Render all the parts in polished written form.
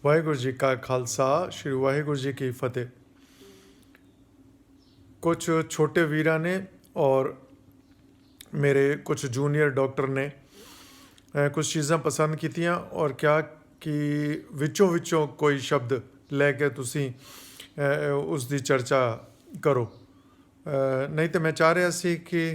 ਵਾਹਿਗੁਰੂ ਜੀ ਕਾ ਖਾਲਸਾ ਸ਼੍ਰੀ ਵਾਹਿਗੁਰੂ ਜੀ ਕੀ ਫਤਿਹ। कुछ छोटे वीरा ने और मेरे कुछ जूनियर डॉक्टर ने कुछ चीज़ां पसंद कीतियां और क्या कि विचों विचों कोई शब्द लैके तुसी उस दी चर्चा करो। नहीं तो मैं चाह रहा सी कि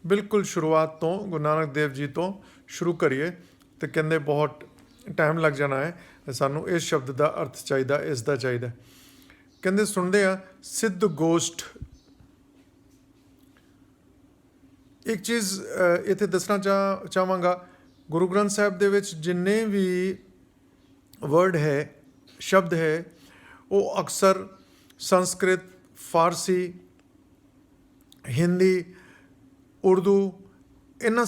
बिल्कुल शुरुआत तो गुरु नानक देव जी तो शुरू करिए तो कहते बहुत टाइम लग जाना है सानू इस शब्द का अर्थ चाहिए इसका चाहिए। कहते सुनते हैं सिद्ध गोष्ठ। एक चीज़ इत्थे दसना चाहांगा गुरु ग्रंथ साहिब दे विच जिन्ने भी वर्ड है शब्द है वो अक्सर संस्कृत फारसी हिंदी उर्दू इन्हां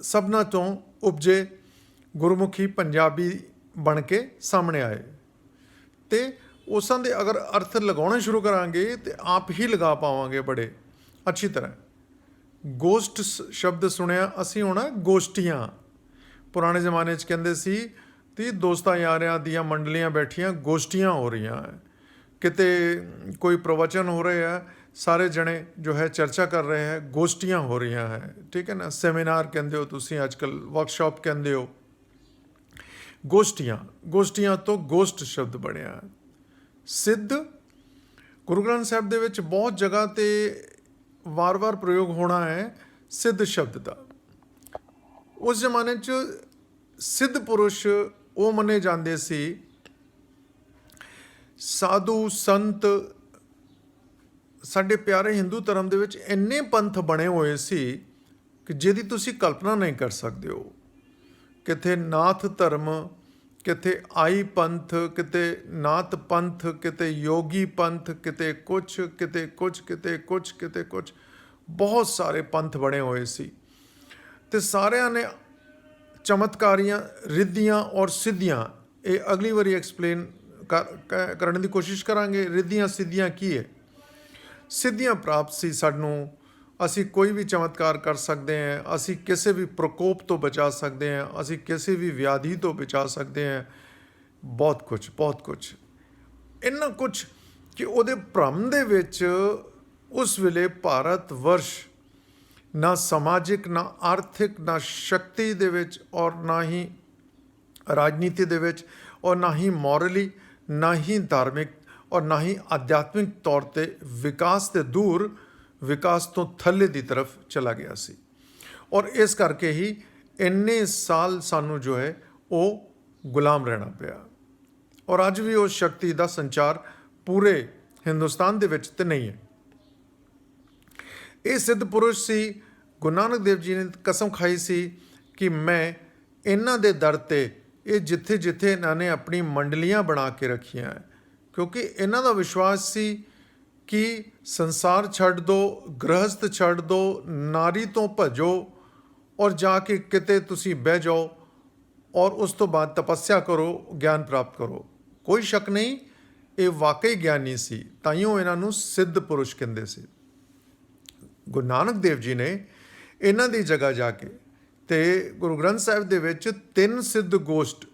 सबना तो उपजे गुरमुखी पंजाबी बन के सामने आए तो उसां दे अगर अर्थ लगाने शुरू करांगे तो आप ही लगा पावांगे बड़े अच्छी तरह। गोष्ठ शब्द सुनिया असी होना गोष्ठियाँ पुराने ज़माने कहते सी ती दोस्तां यारियां दियां मंडलियां बैठियां गोष्ठियाँ हो रही हैं किते कोई प्रवचन हो रहे हैं सारे जने जो है चर्चा कर रहे हैं गोष्ठियाँ हो रही हैं ठीक है ना। सैमीनार कहते हो तुसी आजकल वर्कशॉप कहते हो गोष्ठियाँ तो गोष्ठ शब्द बनया। सिद्ध गुरु ग्रंथ साहिब दे विच बहुत जगह ते वार वार प्रयोग होना है सिद्ध शब्द का। उस जमाने च सिद्ध पुरुष वो मने जाते सी साधु संत साडे प्यारे हिंदू धर्म दे विच इन्ने पंथ बने हुए सी कि जिहदी तुसी कल्पना नहीं कर सकते हो। किथे नाथ धर्म किते आई पंथ किते नाथ पंथ किते योगी पंथ किते कुछ किते कुछ किते कुछ किते कुछ बहुत सारे पंथ बने हुए सी ते सारिਆਂ ने चमत्कारियां रिद्धियां और सिद्धियां ये अगली बारी एक्सप्लेन करने की कोशिश करांगे। रिद्धियां सिद्धियां की है सिद्धियां प्राप्त सी सानू असी कोई भी चमत्कार कर सकते हैं असी किसी भी प्रकोप तो बचा सकते हैं असी किसी भी व्याधि तो बचा सकते हैं बहुत कुछ इन्ना कुछ कि उहदे भ्रम दे विच उस वेले भारत वर्ष ना समाजिक ना आर्थिक ना शक्ति दे विच और ना ही राजनीति दे विच और ना ही मॉरली ना ही धार्मिक और ना ही आध्यात्मिक तौर पर विकास से दूर विकास तो थल्ले की तरफ चला गया सी और इस करके ही इन्ने साल सानू जो है वो गुलाम रहना पिया और अज भी उस शक्ति का संचार पूरे हिंदुस्तान दे विच ते नहीं है। ये सिद्ध पुरुष सी गुरु नानक देव जी ने कसम खाई सी कि मैं इन्हां दे दर ते ये जिथे जिथे इन्होंने अपनी मंडलियां बना के रखियां है क्योंकि इन्हां दा विश्वास सी कि संसार छड़ दो गृहस्थ छड़ दो नारी तो भजो और जाके किते तुसी बह जाओ और उस तो बाद तपस्या करो ज्ञान प्राप्त करो। कोई शक नहीं ये वाकई ज्ञानी सी ताइयों इन्हों सिद्ध पुरुष कहते सी। गुरु नानक देव जी ने इन्हां दी जगह जाके ते गुरु ग्रंथ साहिब दे विच 3 सिद्ध गोष्ठ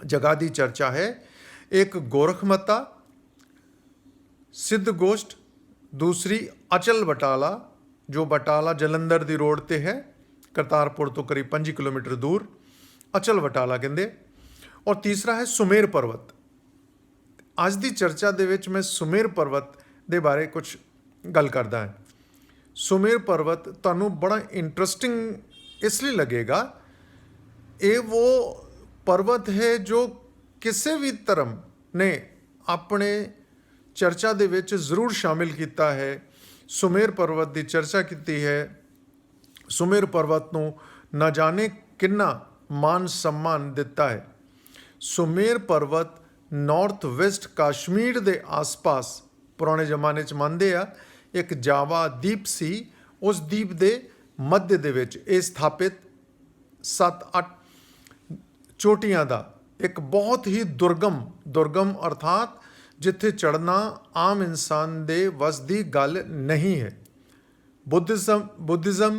जगह की चर्चा है। एक गोरखमता सिद्ध गोष्ठ दूसरी अचल बटाला जो बटाला जलंधर दी रोड ते है करतारपुर तो करीब 5 किलोमीटर दूर अचल बटाला कहते और तीसरा है सुमेर पर्वत। आज की चर्चा दे विच मैं सुमेर पर्वत दे बारे कुछ गल करदा है। सुमेर पर्वत तुहानू बड़ा इंटरेस्टिंग इसलिए लगेगा ये वो पर्वत है जो किसी भी धर्म ने अपने चर्चा दे विच जरूर शामिल किया है। सुमेर पर्वत की चर्चा की है। सुमेर पर्वत को न जाने किन्ना मान सम्मान दिता है। सुमेर पर्वत नॉर्थ वेस्ट कश्मीर के आस पास पुराने जमाने च मानते आ एक जावा द्वीप सी उस द्वीप के मध्य दे विच ये स्थापित 7-8 चोटियां का एक बहुत ही दुर्गम अर्थात जिथे चढ़ना आम इंसान दे वस दी गल नहीं है। बुद्धिज़म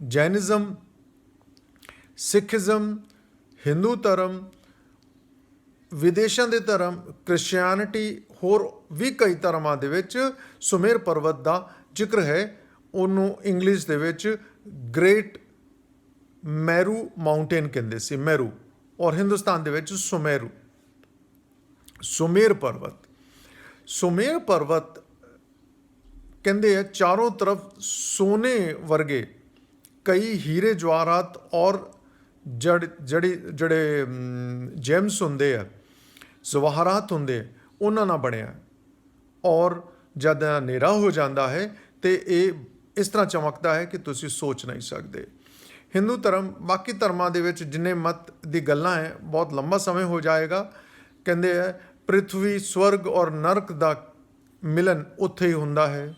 जैनिज़म सिखिज़म हिंदू धर्म ਵਿਦੇਸ਼ਾਂ ਦੇ ਧਰਮ, ਕ੍ਰਿਸਚੀਅਨਿਟੀ, ਹੋਰ ਵੀ ਕਈ ਧਰਮਾਂ ਦੇ ਵਿੱਚ ਸੁਮੇਰ ਪਰਬਤ ਦਾ ਜ਼ਿਕਰ ਹੈ। ਉਹਨੂੰ ਇੰਗਲਿਸ਼ ਦੇ ਵਿੱਚ ਗ੍ਰੇਟ ਮੈਰੂ ਮਾਊਂਟੇਨ ਕਹਿੰਦੇ ਸੀ, ਮੈਰੂ, ਔਰ ਹਿੰਦੁਸਤਾਨ ਦੇ ਵਿੱਚ ਸੁਮੇਰੂ, ਸੁਮੇਰ ਪਰਬਤ। ਸੁਮੇਰ ਪਰਬਤ ਕਹਿੰਦੇ ਆ ਚਾਰੋਂ ਤਰਫ ਸੋਨੇ ਵਰਗੇ ਕਈ ਹੀਰੇ ਜਵਾਹਰਾਤ ਔਰ ਜਿਹੜੇ ਜੈਮਸ ਹੁੰਦੇ ਆ, ਜਵਾਹਰਾਤ ਹੁੰਦੇ ਆ, ਉਹਨਾਂ ਨਾਲ ਬਣਿਆ। ਔਰ ਜਦ ਹਨੇਰਾ ਹੋ ਜਾਂਦਾ ਹੈ ਤੇ ਇਹ ਇਸ ਤਰ੍ਹਾਂ ਚਮਕਦਾ ਹੈ ਕਿ ਤੁਸੀਂ ਸੋਚ ਨਹੀਂ ਸਕਦੇ। ਹਿੰਦੂ ਧਰਮ, ਬਾਕੀ ਧਰਮਾਂ ਦੇ ਵਿੱਚ ਜਿੰਨੇ ਮਤ ਦੀ ਗੱਲਾਂ ਹੈ, ਬਹੁਤ ਲੰਬਾ ਸਮੇਂ ਹੋ ਜਾਏਗਾ। ਕਹਿੰਦੇ ਹੈ ਪ੍ਰਿਥਵੀ, ਸਵਰਗ ਔਰ ਨਰਕ ਦਾ ਮਿਲਨ ਉੱਥੇ ਹੀ ਹੁੰਦਾ ਹੈ,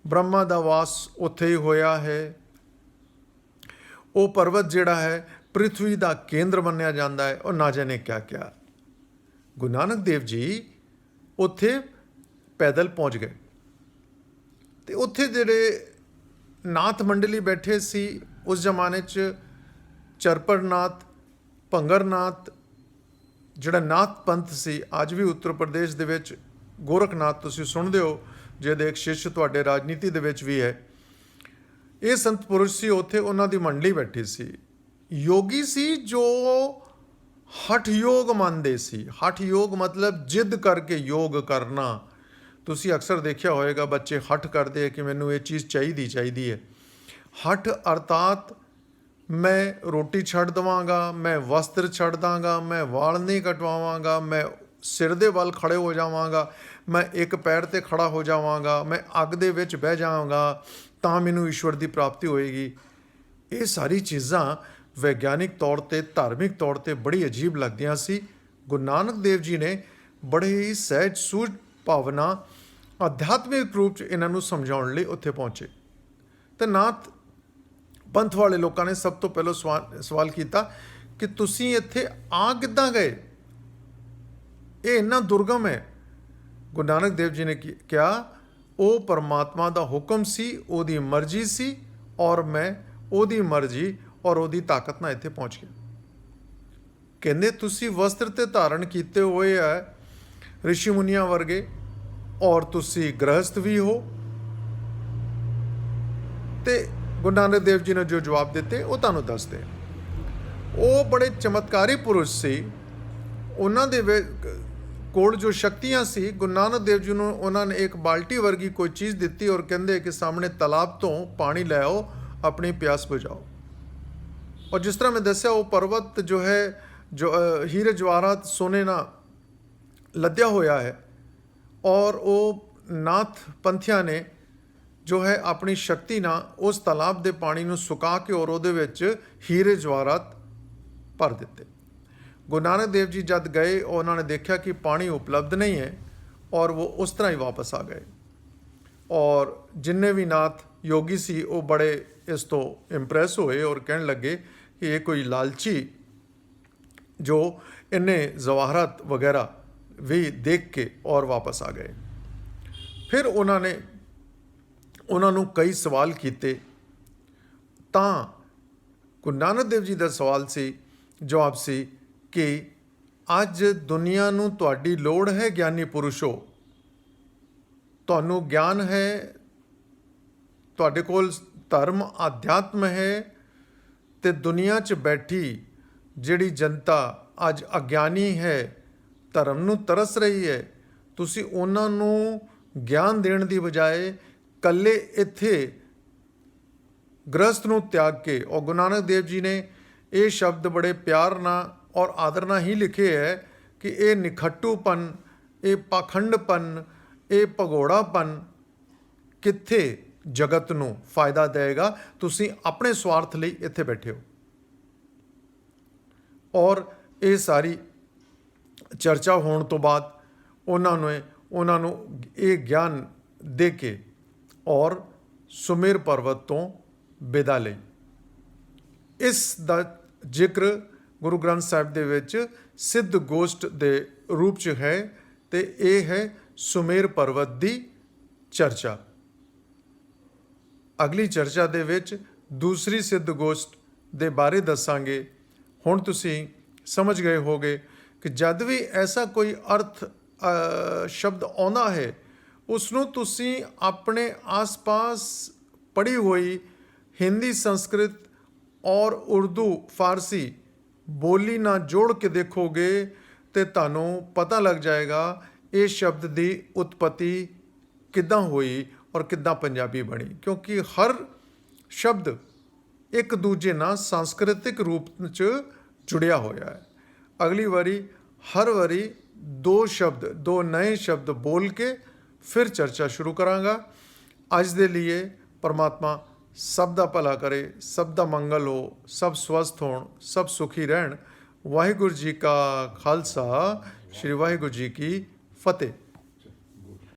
ਬ੍ਰਹਮਾ ਦਾ ਵਾਸ ਉੱਥੇ ਹੀ ਹੋਇਆ ਹੈ। ਉਹ ਪਰਬਤ ਜਿਹੜਾ ਹੈ ਪ੍ਰਿਥਵੀ ਦਾ ਕੇਂਦਰ ਮੰਨਿਆ ਜਾਂਦਾ ਹੈ, ਔਰ ਨਾ ਜਾਣੇ ਕਿਆ ਕਿਆ। ਗੁਰੂ ਨਾਨਕ ਦੇਵ ਜੀ ਉੱਥੇ ਪੈਦਲ ਪਹੁੰਚ ਗਏ ਤੇ ਉੱਥੇ ਜਿਹੜੇ ਨਾਥ ਮੰਡਲੀ ਬੈਠੇ ਸੀ ਉਸ ਜ਼ਮਾਨੇ 'ਚ, ਚਰਪੜਨਾਥ, ਭੰਗਰਨਾਥ, ਜਿਹੜਾ ਨਾਥ ਪੰਥ ਸੀ, ਅੱਜ ਵੀ ਉੱਤਰ ਪ੍ਰਦੇਸ਼ ਦੇ ਵਿੱਚ ਗੋਰਖਨਾਥ ਤੁਸੀਂ ਸੁਣਦੇ ਹੋ, ਜਿਹਦੇ ਇੱਕ ਸ਼ਿਸ਼ ਤੁਹਾਡੇ ਰਾਜਨੀਤੀ ਦੇ ਵਿੱਚ ਵੀ ਹੈ। ਇਹ ਸੰਤ ਪੁਰਸ਼ ਸੀ ਉੱਥੇ, ਉਹਨਾਂ ਦੀ ਮੰਡਲੀ ਬੈਠੀ ਸੀ। ਯੋਗੀ ਸੀ ਜੋ ਹਠ ਯੋਗ ਮੰਨਦੇ ਸੀ। ਹਠ ਯੋਗ ਮਤਲਬ ਜਿੱਦ ਕਰਕੇ ਯੋਗ ਕਰਨਾ। ਤੁਸੀਂ ਅਕਸਰ ਦੇਖਿਆ ਹੋਏਗਾ ਬੱਚੇ ਹਠ ਕਰਦੇ ਆ ਕਿ ਮੈਨੂੰ ਇਹ ਚੀਜ਼ ਚਾਹੀਦੀ ਹੈ। ਹਠ ਅਰਥਾਤ ਮੈਂ ਰੋਟੀ ਛੱਡ ਦੇਵਾਂਗਾ, ਮੈਂ ਵਸਤਰ ਛੱਡ ਦਾਂਗਾ, ਮੈਂ ਵਾਲ ਨਹੀਂ ਕਟਵਾਵਾਂਗਾ, ਮੈਂ ਸਿਰ ਦੇ ਵੱਲ ਖੜੇ ਹੋ ਜਾਵਾਂਗਾ, ਮੈਂ ਇੱਕ ਪੈਰ 'ਤੇ ਖੜਾ ਹੋ ਜਾਵਾਂਗਾ, ਮੈਂ ਅੱਗ ਦੇ ਵਿੱਚ ਬਹਿ ਜਾਵਾਂਗਾ, ਤਾਂ ਮੈਨੂੰ ਈਸ਼ਵਰ ਦੀ ਪ੍ਰਾਪਤੀ ਹੋਏਗੀ। ਇਹ ਸਾਰੀ ਚੀਜ਼ਾਂ ਵਿਗਿਆਨਿਕ ਤੌਰ 'ਤੇ, ਧਾਰਮਿਕ ਤੌਰ 'ਤੇ ਬੜੀ ਅਜੀਬ ਲੱਗਦੀਆਂ ਸੀ। ਗੁਰੂ ਨਾਨਕ ਦੇਵ ਜੀ ਨੇ ਬੜੇ ਹੀ ਸਹਿਜ ਸੂਝ ਭਾਵਨਾ, ਅਧਿਆਤਮਿਕ ਰੂਪ 'ਚ ਇਹਨਾਂ ਨੂੰ ਸਮਝਾਉਣ ਲਈ ਉੱਥੇ ਪਹੁੰਚੇ। ਤੇ ਨਾਥ ਪੰਥ ਵਾਲੇ ਲੋਕਾਂ ਨੇ ਸਭ ਤੋਂ ਪਹਿਲਾਂ ਸਵਾਲ ਕੀਤਾ ਕਿ ਤੁਸੀਂ ਇੱਥੇ ਆ ਕਿੱਦਾਂ ਗਏ, ਇਹ ਇੰਨਾ ਦੁਰਗਮ ਹੈ। ਗੁਰੂ ਨਾਨਕ ਦੇਵ ਜੀ ਨੇ ਕਿਹਾ ਉਹ ਪਰਮਾਤਮਾ ਦਾ ਹੁਕਮ ਸੀ, ਉਹਦੀ ਮਰਜ਼ੀ ਸੀ, ਔਰ ਮੈਂ ਉਹਦੀ ਮਰਜ਼ੀ ਔਰ ਉਹਦੀ ਤਾਕਤ ਨਾਲ ਇੱਥੇ ਪਹੁੰਚ ਗਿਆ। ਕਹਿੰਦੇ ਤੁਸੀਂ ਵਸਤਰ ਤੇ ਧਾਰਨ ਕੀਤੇ ਹੋਏ ਹੈ ਰਿਸ਼ੀ ਮੁਨੀਆਂ ਵਰਗੇ, ਔਰ ਤੁਸੀਂ ਗ੍ਰਹਸਥ ਵੀ ਹੋ। ਤੇ ਗੁਰੂ ਨਾਨਕ ਦੇਵ ਜੀ ਨੇ ਜੋ ਜਵਾਬ ਦਿੱਤੇ ਉਹ ਤੁਹਾਨੂੰ ਦੱਸਦੇ। ਉਹ ਬੜੇ ਚਮਤਕਾਰੀ ਪੁਰਸ਼ ਸੀ, ਉਹਨਾਂ ਦੇ ਕੋਲ ਜੋ ਸ਼ਕਤੀਆਂ ਸੀ। ਗੁਰੂ ਨਾਨਕ ਦੇਵ ਜੀ ਨੂੰ ਉਹਨਾਂ ਨੇ ਇੱਕ ਬਾਲਟੀ ਵਰਗੀ ਕੋਈ ਚੀਜ਼ ਦਿੱਤੀ ਔਰ ਕਹਿੰਦੇ ਕਿ ਸਾਹਮਣੇ ਤਾਲਾਬ ਤੋਂ ਪਾਣੀ ਲੈ ਆਓ, ਆਪਣੀ ਪਿਆਸ ਬੁਝਾਓ। ਔਰ ਜਿਸ ਤਰ੍ਹਾਂ ਮੈਂ ਦੱਸਿਆ ਉਹ ਪਰਬਤ ਜੋ ਹੈ, ਜੋ ਹੀਰੇ ਜਵਾਹਰਾਤ ਸੋਨੇ ਨਾਲ ਲੱਦਿਆ ਹੋਇਆ ਹੈ, ਔਰ ਉਹ ਨਾਥ ਪੰਥੀਆਂ ਨੇ ਜੋ ਹੈ ਆਪਣੀ ਸ਼ਕਤੀ ਨਾਲ ਉਸ ਤਾਲਾਬ ਦੇ ਪਾਣੀ ਨੂੰ ਸੁਕਾ ਕੇ ਔਰ ਉਹਦੇ ਵਿੱਚ ਹੀਰੇ ਜਵਾਹਰਾਤ ਭਰ ਦਿੱਤੇ। ਗੁਰੂ ਨਾਨਕ ਦੇਵ ਜੀ ਜਦ ਗਏ, ਉਹਨਾਂ ਨੇ ਦੇਖਿਆ ਕਿ ਪਾਣੀ ਉਪਲਬਧ ਨਹੀਂ ਹੈ, ਔਰ ਉਹ ਉਸ ਤਰ੍ਹਾਂ ਹੀ ਵਾਪਸ ਆ ਗਏ। ਔਰ ਜਿੰਨੇ ਵੀ ਨਾਥ ਯੋਗੀ ਸੀ ਉਹ ਬੜੇ ਇਸ ਤੋਂ ਇੰਪ੍ਰੈਸ ਹੋਏ ਔਰ ਕਹਿਣ ਲੱਗੇ ਕਿ ਇਹ ਕੋਈ ਲਾਲਚੀ ਜੋ ਇੰਨੇ ਜਵਾਹਰਾਤ ਵਗੈਰਾ ਵੀ ਦੇਖ ਕੇ ਔਰ ਵਾਪਸ ਆ ਗਏ। ਫਿਰ ਉਹਨਾਂ ਨੂੰ ਕਈ ਸਵਾਲ ਕੀਤੇ, ਤਾਂ ਗੁਰੂ ਨਾਨਕ ਦੇਵ ਜੀ ਦਾ ਜਵਾਬ ਸੀ ਕਿ ਅੱਜ ਦੁਨੀਆ ਨੂੰ ਤੁਹਾਡੀ ਲੋੜ ਹੈ ਗਿਆਨੀ ਪੁਰਸ਼ੋ। ਤੁਹਾਨੂੰ ਗਿਆਨ ਹੈ, ਤੁਹਾਡੇ ਕੋਲ ਧਰਮ ਅਧਿਆਤਮ ਹੈ, ਤੇ ਦੁਨੀਆ 'ਚ ਬੈਠੀ ਜਿਹੜੀ ਜਨਤਾ ਅੱਜ ਅਗਿਆਨੀ ਹੈ, ਧਰਮ ਨੂੰ ਤਰਸ ਰਹੀ ਹੈ, ਤੁਸੀਂ ਉਹਨਾਂ ਨੂੰ ਗਿਆਨ ਦੇਣ ਦੀ ਬਜਾਏ ਇਕੱਲੇ ਇੱਥੇ ਗ੍ਰਸਥ ਨੂੰ ਤਿਆਗ ਕੇ, ਔਰ ਗੁਰੂ ਨਾਨਕ ਦੇਵ ਜੀ ਨੇ ਇਹ ਸ਼ਬਦ ਬੜੇ ਪਿਆਰ ਨਾਲ ਔਰ ਆਦਰ ਨਾਲ ਹੀ ਲਿਖੇ ਹੈ ਕਿ ਇਹ ਨਿਖੱਟੂਪਨ, ਇਹ ਪਾਖੰਡਪਨ, ਇਹ ਭਗੌੜਾਪਨ ਕਿੱਥੇ ਜਗਤ ਨੂੰ ਫਾਇਦਾ ਦੇਵੇਗਾ। ਤੁਸੀਂ ਆਪਣੇ ਸਵਾਰਥ ਲਈ ਇੱਥੇ ਬੈਠੇ ਹੋ। ਔਰ ਇਹ ਸਾਰੀ ਚਰਚਾ ਹੋਣ ਤੋਂ ਬਾਅਦ ਉਹਨਾਂ ਨੂੰ ਇਹ ਗਿਆਨ ਦੇ ਕੇ ਔਰ ਸੁਮੇਰ ਪਰਬਤ ਤੋਂ ਵਿਦਾ ਲਈ। ਇਸ ਦਾ ਜ਼ਿਕਰ ਗੁਰੂ ਗ੍ਰੰਥ ਸਾਹਿਬ ਦੇ ਵਿੱਚ ਸਿੱਧ ਗੋਸ਼ਟ ਦੇ ਰੂਪ 'ਚ ਹੈ, ਤੇ ਇਹ ਹੈ ਸੁਮੇਰ ਪਰਬਤ ਦੀ ਚਰਚਾ। ਅਗਲੀ ਚਰਚਾ ਦੇ ਵਿੱਚ ਦੂਸਰੀ ਸਿੱਧ ਗੋਸ਼ਟ ਦੇ ਬਾਰੇ ਦੱਸਾਂਗੇ। ਹੁਣ ਤੁਸੀਂ ਸਮਝ ਗਏ ਹੋਗੇ ਕਿ ਜਦ ਵੀ ਐਸਾ ਕੋਈ ਅਰਥ ਸ਼ਬਦ ਆਉਂਦਾ ਹੈ, ਉਸ ਨੂੰ ਤੁਸੀਂ ਆਪਣੇ ਆਸ-ਪਾਸ ਪੜ੍ਹੀ ਹੋਈ ਹਿੰਦੀ, ਸੰਸਕ੍ਰਿਤ ਔਰ ਉਰਦੂ, ਫਾਰਸੀ ਬੋਲੀ ਨਾਲ ਜੋੜ ਕੇ ਦੇਖੋਗੇ ਤੇ ਤੁਹਾਨੂੰ ਪਤਾ ਲੱਗ ਜਾਏਗਾ ਇਹ ਸ਼ਬਦ ਦੀ ਉਤਪਤੀ ਕਿੱਦਾਂ ਹੋਈ ਔਰ ਕਿੱਦਾਂ ਪੰਜਾਬੀ ਬਣੀ, ਕਿਉਂਕਿ ਹਰ ਸ਼ਬਦ ਇੱਕ ਦੂਜੇ ਨਾਲ ਸੰਸਕ੍ਰਿਤਿਕ ਰੂਪ 'ਚ ਜੁੜਿਆ ਹੋਇਆ ਹੈ। ਅਗਲੀ ਵਾਰੀ ਹਰ ਵਾਰੀ ਦੋ ਨਏ ਸ਼ਬਦ ਬੋਲ ਕੇ ਫਿਰ ਚਰਚਾ ਸ਼ੁਰੂ ਕਰਾਂਗਾ। ਅੱਜ ਦੇ ਲਈ ਪਰਮਾਤਮਾ ਸਭ ਦਾ ਭਲਾ ਕਰੇ, ਸਭ ਦਾ ਮੰਗਲ ਹੋ, ਸਭ ਸਵਸਥ ਹੋਣ, ਸਭ ਸੁਖੀ ਰਹਿਣ। ਵਾਹਿਗੁਰੂ ਜੀ ਕਾ ਖਾਲਸਾ, ਸ਼੍ਰੀ ਵਾਹਿਗੁਰੂ ਜੀ ਕੀ ਫਤਿਹ।